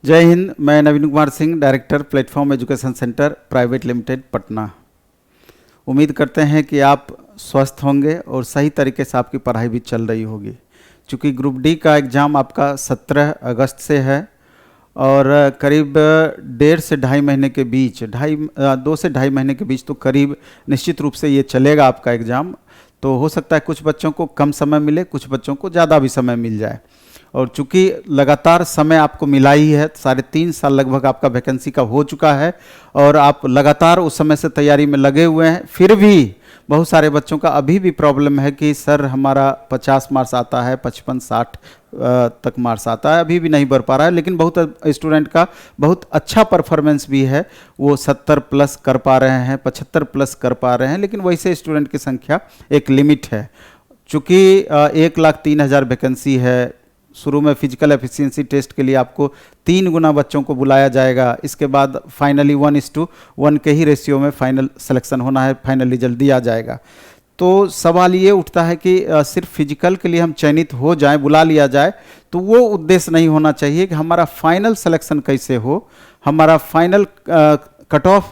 जय हिंद। मैं Naveen Kumar Singh, director Platform Education Centre Private Limited Patna. उम्मीद करते हैं कि आप स्वस्थ होंगे और सही तरीके से आपकी पढ़ाई भी चल रही होगी। चूँकि ग्रुप डी का एग्ज़ाम आपका 17 अगस्त से है और करीब 1.5 से 2.5 महीने के बीच 2 से 2.5 महीने के बीच तो करीब निश्चित रूप से ये चलेगा आपका एग्ज़ाम। तो हो सकता है कुछ बच्चों को कम समय मिले, कुछ बच्चों को ज़्यादा भी समय मिल जाए। और चूंकि लगातार समय आपको मिला ही है, 3.5 साल लगभग आपका वैकेंसी का हो चुका है और आप लगातार उस समय से तैयारी में लगे हुए हैं, फिर भी बहुत सारे बच्चों का अभी भी प्रॉब्लम है कि सर हमारा 50 मार्क्स आता है, 55-60 तक मार्क्स आता है, अभी भी नहीं बढ़ पा रहा है। लेकिन बहुत स्टूडेंट का बहुत अच्छा परफॉर्मेंस भी है, वो 70 प्लस कर पा रहे हैं, 75 प्लस कर पा रहे हैं। लेकिन वैसे स्टूडेंट की संख्या एक लिमिट है। चूँकि 1,03,000 वैकेंसी है, शुरू में फिजिकल एफिशिएंसी टेस्ट के लिए आपको 3 गुना बच्चों को बुलाया जाएगा। इसके बाद फाइनली 1:1 के ही रेशियो में फाइनल सिलेक्शन होना है, फाइनल रिजल्ट दिया जाएगा। तो सवाल ये उठता है कि सिर्फ फिजिकल के लिए हम चयनित हो जाएं, बुला लिया जाए, तो वो उद्देश्य नहीं होना चाहिए कि हमारा फाइनल सिलेक्शन कैसे हो, हमारा फाइनल कट ऑफ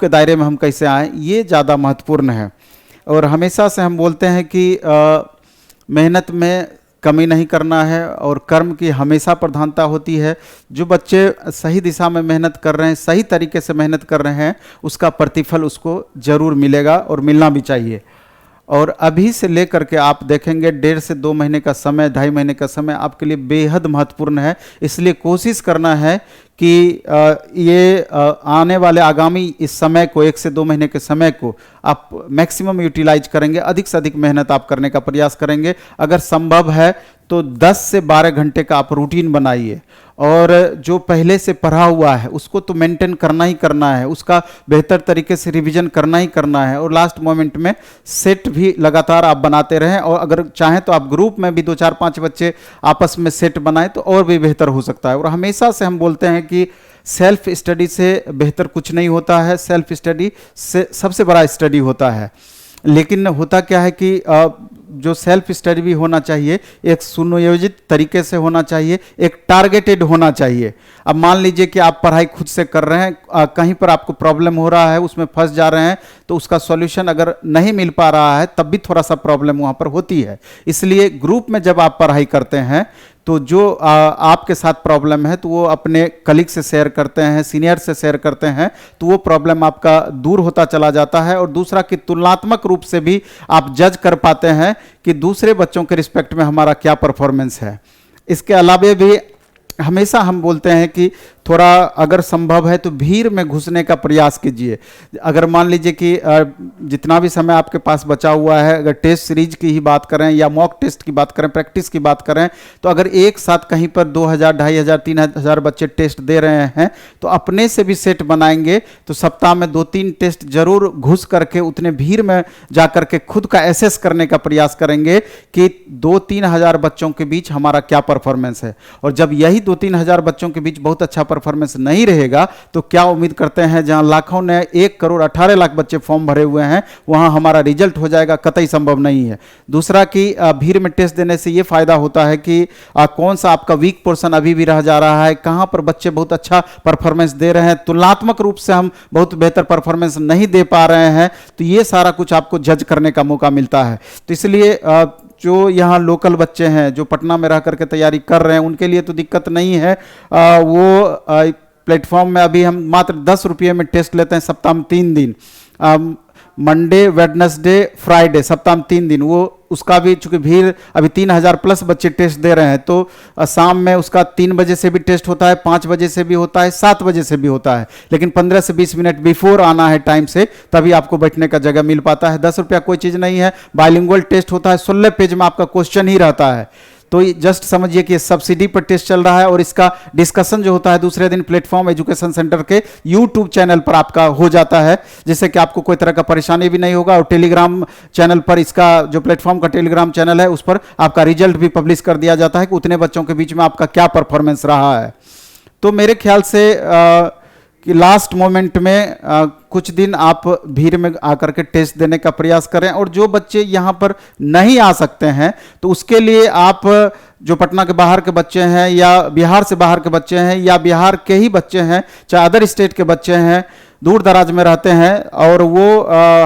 के दायरे में हम कैसे आएँ, ये ज़्यादा महत्वपूर्ण है। और हमेशा से हम बोलते हैं कि मेहनत में कमी नहीं करना है और कर्म की हमेशा प्रधानता होती है। जो बच्चे सही दिशा में मेहनत कर रहे हैं, सही तरीके से मेहनत कर रहे हैं, उसका प्रतिफल उसको ज़रूर मिलेगा और मिलना भी चाहिए। और अभी से लेकर के आप देखेंगे 1.5 से 2 महीने का समय, 2.5 महीने का समय आपके लिए बेहद महत्वपूर्ण है। इसलिए कोशिश करना है कि ये आने वाले आगामी इस समय को, 1 से 2 महीने के समय को आप मैक्सिमम यूटिलाइज करेंगे, अधिक से अधिक मेहनत आप करने का प्रयास करेंगे। अगर संभव है तो 10 से 12 घंटे का आप रूटीन बनाइए और जो पहले से पढ़ा हुआ है उसको तो मेंटेन करना ही करना है, उसका बेहतर तरीके से रिवीजन करना ही करना है और लास्ट मोमेंट में सेट भी लगातार आप बनाते रहें। और अगर चाहें तो आप ग्रुप में भी 2, 4, 5 बच्चे आपस में सेट बनाएं तो और भी बेहतर हो सकता है। और हमेशा से हम बोलते हैं कि सेल्फ स्टडी से बेहतर कुछ नहीं होता है, सेल्फ स्टडी से सबसे बड़ा स्टडी होता है। लेकिन होता क्या है कि जो सेल्फ स्टडी भी होना चाहिए, एक सुनियोजित तरीके से होना चाहिए, एक टारगेटेड होना चाहिए। अब मान लीजिए कि आप पढ़ाई खुद से कर रहे हैं, कहीं पर आपको प्रॉब्लम हो रहा है, उसमें फंस जा रहे हैं, तो उसका सॉल्यूशन अगर नहीं मिल पा रहा है तब भी थोड़ा सा प्रॉब्लम वहाँ पर होती है। इसलिए ग्रुप में जब आप पढ़ाई करते हैं तो जो आपके साथ प्रॉब्लम है तो वो अपने कलीग से शेयर करते हैं, सीनियर से शेयर करते हैं, तो वो प्रॉब्लम आपका दूर होता चला जाता है। और दूसरा कि तुलनात्मक रूप से भी आप जज कर पाते हैं कि दूसरे बच्चों के रिस्पेक्ट में हमारा क्या परफॉर्मेंस है। इसके अलावा भी हमेशा हम बोलते हैं कि थोड़ा अगर संभव है तो भीड़ में घुसने का प्रयास कीजिए। अगर मान लीजिए कि जितना भी समय आपके पास बचा हुआ है, अगर टेस्ट सीरीज की ही बात करें या मॉक टेस्ट की बात करें, प्रैक्टिस की बात करें, तो अगर एक साथ कहीं पर 2,000, 2,500, 3,000 बच्चे टेस्ट दे रहे हैं तो अपने से भी सेट बनाएंगे तो सप्ताह में 2-3 टेस्ट जरूर घुस करके उतने भीड़ में जा करके खुद का एसेस करने का प्रयास करेंगे कि 2-3 हज़ार बच्चों के बीच हमारा क्या परफॉर्मेंस है। और जब यही 2-3 हज़ार बच्चों के बीच बहुत अच्छा परफॉर्मेंस नहीं रहेगा तो क्या उम्मीद करते हैं जहां लाखों ने 1,18,00,000 बच्चे फॉर्म भरे हुए हैं वहां हमारा रिजल्ट हो जाएगा? कतई संभव नहीं है। दूसरा कि भीड़ में टेस्ट देने से यह फायदा होता है कि कौन सा आपका वीक पोर्शन अभी भी रह जा रहा है, कहां पर बच्चे बहुत अच्छा परफॉर्मेंस दे रहे हैं, तुलनात्मक रूप से हम बहुत बेहतर परफॉर्मेंस नहीं दे पा रहे हैं, तो ये सारा कुछ आपको जज करने का मौका मिलता है। तो इसलिए जो यहाँ लोकल बच्चे हैं जो पटना में रह करके तैयारी कर रहे हैं उनके लिए तो दिक्कत नहीं है। वो प्लेटफॉर्म में अभी हम मात्र 10 रुपये में टेस्ट लेते हैं सप्ताह में 3 दिन, मंडे, वेडनेसडे, फ्राइडे, सप्ताह में 3 दिन। वो उसका भी चूंकि भीड़ अभी 3,000 प्लस बच्चे टेस्ट दे रहे हैं तो शाम में उसका 3 बजे से भी टेस्ट होता है, 5 बजे से भी होता है, 7 बजे से भी होता है। लेकिन 15 से 20 मिनट बिफोर आना है टाइम से, तभी आपको बैठने का जगह मिल पाता है। 10 रुपया कोई चीज़ नहीं है। बाइलिंगुअल टेस्ट होता है, 16 पेज में आपका क्वेश्चन ही रहता है। तो जस्ट समझिए कि सब्सिडी पर टेस्ट चल रहा है और इसका डिस्कशन जो होता है दूसरे दिन प्लेटफॉर्म एजुकेशन सेंटर के यूट्यूब चैनल पर आपका हो जाता है, जिससे कि आपको कोई तरह का परेशानी भी नहीं होगा। और टेलीग्राम चैनल पर, इसका जो प्लेटफॉर्म का टेलीग्राम चैनल है उस पर आपका रिजल्ट भी पब्लिश कर दिया जाता है कि उतने बच्चों के बीच में आपका क्या परफॉर्मेंस रहा है। तो मेरे ख्याल से कि लास्ट मोमेंट में कुछ दिन आप भीड़ में आकर के टेस्ट देने का प्रयास करें। और जो बच्चे यहाँ पर नहीं आ सकते हैं तो उसके लिए आप जो पटना के बाहर के बच्चे हैं या बिहार से बाहर के बच्चे हैं या बिहार के ही बच्चे हैं, चाहे अदर स्टेट के बच्चे हैं, दूर दराज में रहते हैं और वो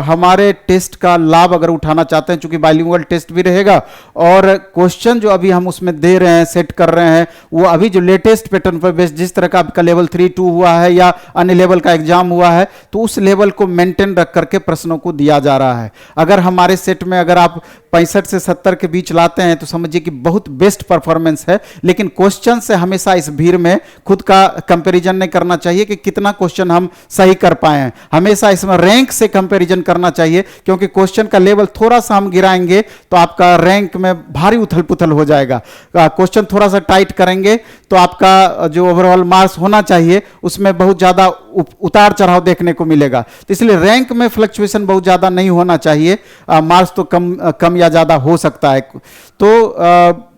हमारे टेस्ट का लाभ अगर उठाना चाहते हैं, चूंकि बाइलिंगुअल टेस्ट भी रहेगा और क्वेश्चन जो अभी हम उसमें दे रहे हैं, सेट कर रहे हैं, वो अभी जो लेटेस्ट पैटर्न पर बेस्ड, जिस तरह का आपका लेवल 3-2 हुआ है या अन्य लेवल का एग्जाम हुआ है, तो उस लेवल को मेंटेन रख करके प्रश्नों को दिया जा रहा है। अगर हमारे सेट में अगर आप 65 से 70 के बीच लाते हैं तो समझिए कि बहुत बेस्ट परफॉर्मेंस है। लेकिन क्वेश्चन से हमेशा इस भीड़ में खुद का कंपैरिजन नहीं करना चाहिए कि कितना क्वेश्चन हम सही कर पाए हैं। हमेशा इसमें रैंक से कंपैरिजन करना चाहिए, क्योंकि क्वेश्चन का लेवल थोड़ा सा हम गिराएंगे तो आपका रैंक में भारी उथल पुथल हो जाएगा। क्वेश्चन थोड़ा सा टाइट करेंगे तो आपका जो ओवरऑल मार्क्स होना चाहिए उसमें बहुत ज्यादा उतार चढ़ाव देखने को मिलेगा। तो इसलिए रैंक में फ्लक्चुएशन बहुत ज्यादा नहीं होना चाहिए, मार्क्स तो कम या ज्यादा हो सकता है। तो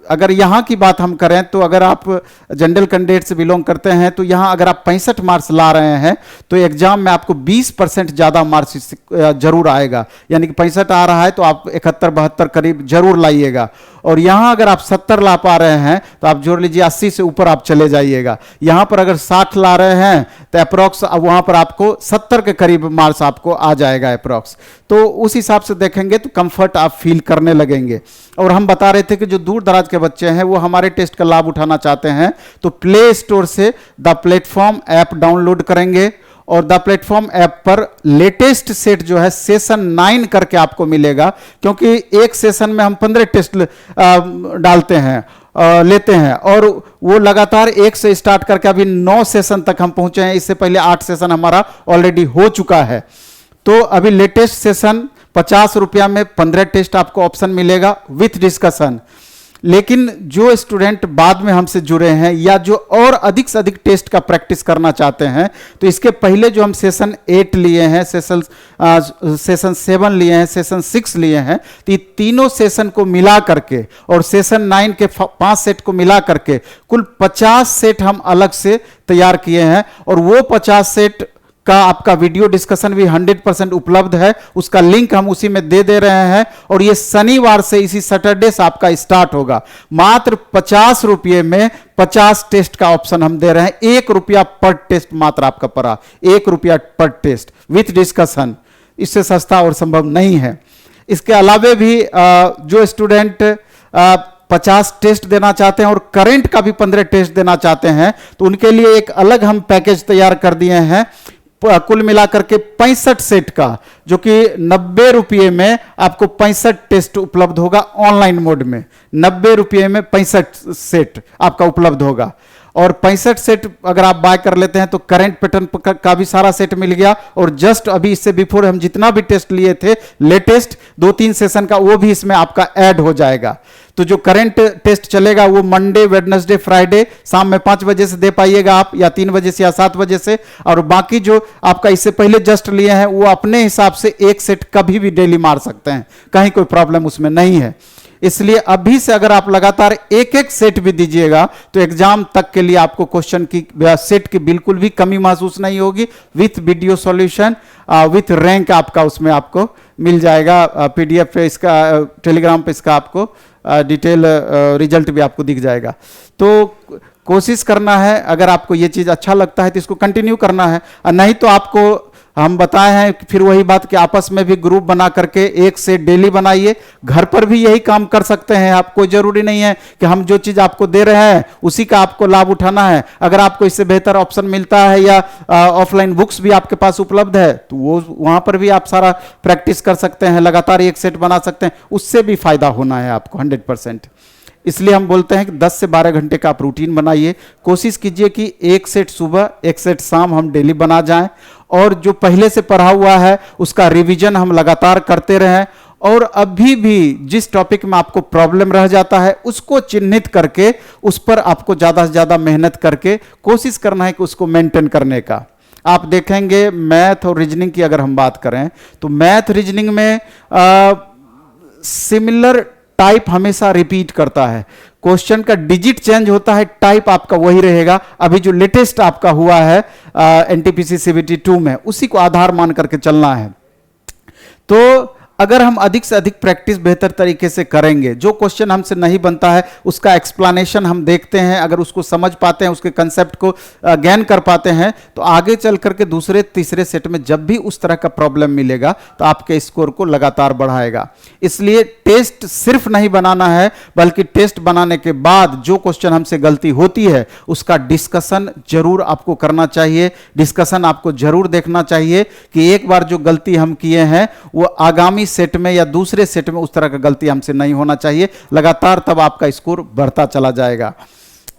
अगर यहाँ की बात हम करें तो अगर आप जनरल कैंडिडेट से बिलोंग करते हैं तो यहाँ अगर आप 65 मार्क्स ला रहे हैं तो एग्जाम में आपको 20% ज़्यादा मार्क्स जरूर आएगा। यानी कि 65 आ रहा है तो आप 71-72 करीब जरूर लाइएगा। और यहाँ अगर आप 70 ला पा रहे हैं तो आप जोड़ लीजिए 80 से ऊपर आप चले जाइएगा। यहाँ पर अगर 60 ला रहे हैं तो अप्रॉक्स वहाँ पर आपको 70 के करीब मार्क्स आपको आ जाएगा अप्रॉक्स। तो उस हिसाब से देखेंगे तो कंफर्ट आप फील करने लगेंगे। और हम बता रहे थे कि जो दूर दराज के बच्चे हैं वो हमारे टेस्ट का लाभ उठाना चाहते हैं तो प्ले स्टोर से द प्लेटफॉर्म ऐप डाउनलोड करेंगे और द प्लेटफॉर्म ऐप पर लेटेस्ट सेट जो है सेशन 9 करके आपको मिलेगा। क्योंकि एक सेशन में हम 15 टेस्ट डालते हैं, लेते हैं, और वो लगातार 1 से स्टार्ट करके अभी 9 सेशन तक हम पहुंचे हैं। इससे पहले 8 सेशन हमारा ऑलरेडी हो चुका है। तो अभी लेटेस्ट सेशन 50 रुपया में 15 टेस्ट आपको ऑप्शन मिलेगा विथ डिस्कशन। लेकिन जो स्टूडेंट बाद में हमसे जुड़े हैं या जो और अधिक से अधिक टेस्ट का प्रैक्टिस करना चाहते हैं तो इसके पहले जो हम सेशन 8 लिए हैं, सेशन 7 लिए हैं, सेशन 6 लिए हैं, तो ये तीनों सेशन को मिला करके और सेशन 9 के 5 सेट को मिला करके कुल 50 सेट हम अलग से तैयार किए हैं। और वो 50 सेट का आपका वीडियो डिस्कशन भी 100% उपलब्ध है। उसका लिंक हम उसी में दे रहे हैं। और ये शनिवार से, इसी सैटरडे से आपका स्टार्ट होगा। मात्र 50 रुपये में 50 टेस्ट का ऑप्शन हम दे रहे हैं। 1 रुपया पर टेस्ट मात्र आपका पड़ा, 1 रुपया पर टेस्ट विथ डिस्कशन। इससे सस्ता और संभव नहीं है। इसके अलावे भी जो स्टूडेंट 50 टेस्ट देना चाहते हैं और करंट का भी 15 टेस्ट देना चाहते हैं तो उनके लिए एक अलग हम पैकेज तैयार कर दिए हैं। कुल मिलाकर के 65 सेट का, जो कि 90 रुपये में आपको 65 टेस्ट उपलब्ध होगा ऑनलाइन मोड में। 90 रुपये में 65 सेट आपका उपलब्ध होगा। और 65 सेट अगर आप बाय कर लेते हैं तो करंट पैटर्न का भी सारा सेट मिल गया। और जस्ट अभी इससे बिफोर हम जितना भी टेस्ट लिए थे लेटेस्ट 2-3 सेशन का, वो भी इसमें आपका ऐड हो जाएगा। तो जो करंट टेस्ट चलेगा वो मंडे, वेडनेसडे, फ्राइडे शाम में 5 बजे से दे पाइएगा आप, या 3 बजे से या 7 बजे से। और बाकी जो आपका इससे पहले जस्ट लिए हैं वो अपने हिसाब से एक सेट कभी भी डेली मार सकते हैं, कहीं कोई प्रॉब्लम उसमें नहीं है। इसलिए अभी से अगर आप लगातार एक सेट भी दीजिएगा तो एग्जाम तक के लिए आपको क्वेश्चन की सेट की बिल्कुल भी कमी महसूस नहीं होगी। With video solution, with rank आपका उसमें आपको मिल जाएगा। पीडीएफ पे इसका, टेलीग्राम पे इसका आपको डिटेल रिजल्ट भी आपको दिख जाएगा। तो कोशिश करना है, अगर आपको ये चीज़ अच्छा लगता है तो इसको कंटिन्यू करना है, और नहीं तो आपको हम बताए हैं फिर वही बात कि आपस में भी ग्रुप बना करके एक से डेली बनाइए। घर पर भी यही काम कर सकते हैं आप। कोई जरूरी नहीं है कि हम जो चीज़ आपको दे रहे हैं उसी का आपको लाभ उठाना है। अगर आपको इससे बेहतर ऑप्शन मिलता है या ऑफलाइन बुक्स भी आपके पास उपलब्ध है तो वो वहाँ पर भी आप सारा प्रैक्टिस कर सकते हैं, लगातार एक सेट बना सकते हैं, उससे भी फायदा होना है आपको 100%। इसलिए हम बोलते हैं कि 10 से 12 घंटे का आप रूटीन बनाइए। कोशिश कीजिए कि एक सेट सुबह, एक सेट शाम हम डेली बना जाएं, और जो पहले से पढ़ा हुआ है उसका रिवीजन हम लगातार करते रहें। और अभी भी जिस टॉपिक में आपको प्रॉब्लम रह जाता है उसको चिन्हित करके उस पर आपको ज़्यादा से ज़्यादा मेहनत करके कोशिश करना है कि उसको मेंटेन करने का। आप देखेंगे मैथ और रीजनिंग की अगर हम बात करें तो मैथ रीजनिंग में सिमिलर टाइप हमेशा रिपीट करता है। क्वेश्चन का डिजिट चेंज होता है, टाइप आपका वही रहेगा। अभी जो लेटेस्ट आपका हुआ है एनटीपीसी सीबीटी 2 में, उसी को आधार मान करके चलना है। तो अगर हम अधिक से अधिक प्रैक्टिस बेहतर तरीके से करेंगे, जो क्वेश्चन हमसे नहीं बनता है उसका एक्सप्लेनेशन हम देखते हैं, अगर उसको समझ पाते हैं, उसके कंसेप्ट को गैन कर पाते हैं, तो आगे चल करके दूसरे तीसरे सेट में जब भी उस तरह का प्रॉब्लम मिलेगा तो आपके स्कोर को लगातार बढ़ाएगा। इसलिए टेस्ट सिर्फ नहीं बनाना है, बल्कि टेस्ट बनाने के बाद जो क्वेश्चन हमसे गलती होती है उसका डिस्कशन जरूर आपको करना चाहिए, डिस्कशन आपको जरूर देखना चाहिए कि एक बार जो गलती हम किए हैं वो आगामी सेट में या दूसरे सेट में उस तरह का गलती हमसे नहीं होना चाहिए लगातार, तब आपका स्कोर बढ़ता चला जाएगा।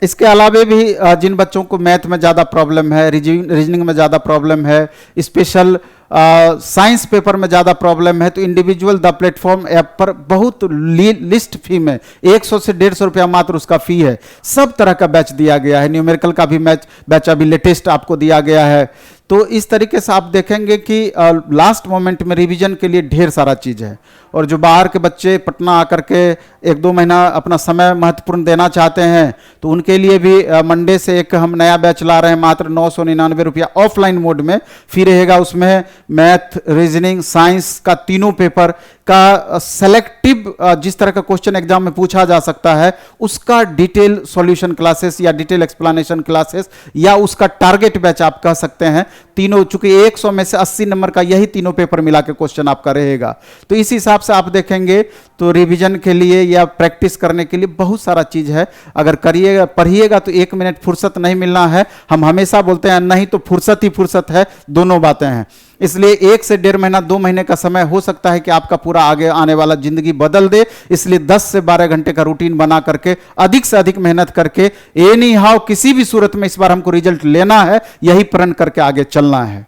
इसके अलावा भी जिन बच्चों को मैथ में ज़्यादा प्रॉब्लम है, रीजनिंग में ज़्यादा प्रॉब्लम है, स्पेशल साइंस पेपर में ज़्यादा प्रॉब्लम है, तो इंडिविजुअल द प्लेटफॉर्म ऐप पर बहुत लिस्ट फी में 100 से 150 रुपया मात्र उसका फी है। सब तरह का बैच दिया गया है, न्यूमेरिकल का भी बैच अभी लेटेस्ट आपको दिया गया है। तो इस तरीके से आप देखेंगे कि लास्ट मोमेंट में रिवीजन के लिए ढेर सारा चीज़ है। और जो बाहर के बच्चे पटना आकर के 1-2 महीना अपना समय महत्वपूर्ण देना चाहते हैं, तो उनके लिए भी मंडे से एक हम नया बैच ला रहे हैं, मात्र 999 रुपया ऑफलाइन मोड में फी रहेगा। उसमें मैथ, रीजनिंग, साइंस का तीनों पेपर का सेलेक्टिव जिस तरह का क्वेश्चन एग्जाम में पूछा जा सकता है उसका डिटेल सॉल्यूशन क्लासेस या डिटेल एक्सप्लेनेशन क्लासेस या उसका टारगेट बैच आप कह सकते हैं। तीनों, चूंकि 100 में से 80 नंबर का यही तीनों पेपर मिला के क्वेश्चन आपका रहेगा। तो इस हिसाब से आप देखेंगे तो रिवीजन के लिए या प्रैक्टिस करने के लिए बहुत सारा चीज है। अगर करिएगा, पढ़िएगा तो 1 मिनट फुर्सत नहीं मिलना है। हम हमेशा बोलते हैं नहीं तो फुर्सत ही फुर्सत है, दोनों बातें हैं। इसलिए 1 से 1.5 महीना 2 महीने का समय हो सकता है कि आपका पूरा आगे आने वाला जिंदगी बदल दे। इसलिए 10 से 12 घंटे का रूटीन बना करके अधिक से अधिक मेहनत करके एनी हाउ किसी भी सूरत में इस बार हमको रिजल्ट लेना है, यही प्रण करके आगे चलना है।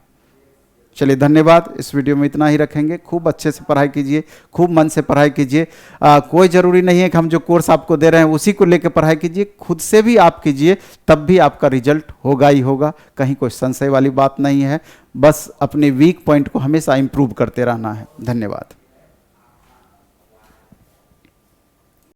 चलिए धन्यवाद। इस वीडियो में इतना ही रखेंगे। खूब अच्छे से पढ़ाई कीजिए, खूब मन से पढ़ाई कीजिए। कोई ज़रूरी नहीं है कि हम जो कोर्स आपको दे रहे हैं उसी को लेकर पढ़ाई कीजिए, खुद से भी आप कीजिए, तब भी आपका रिजल्ट होगा ही होगा। कहीं कोई संशय वाली बात नहीं है। बस अपने वीक पॉइंट को हमेशा इंप्रूव करते रहना है। धन्यवाद।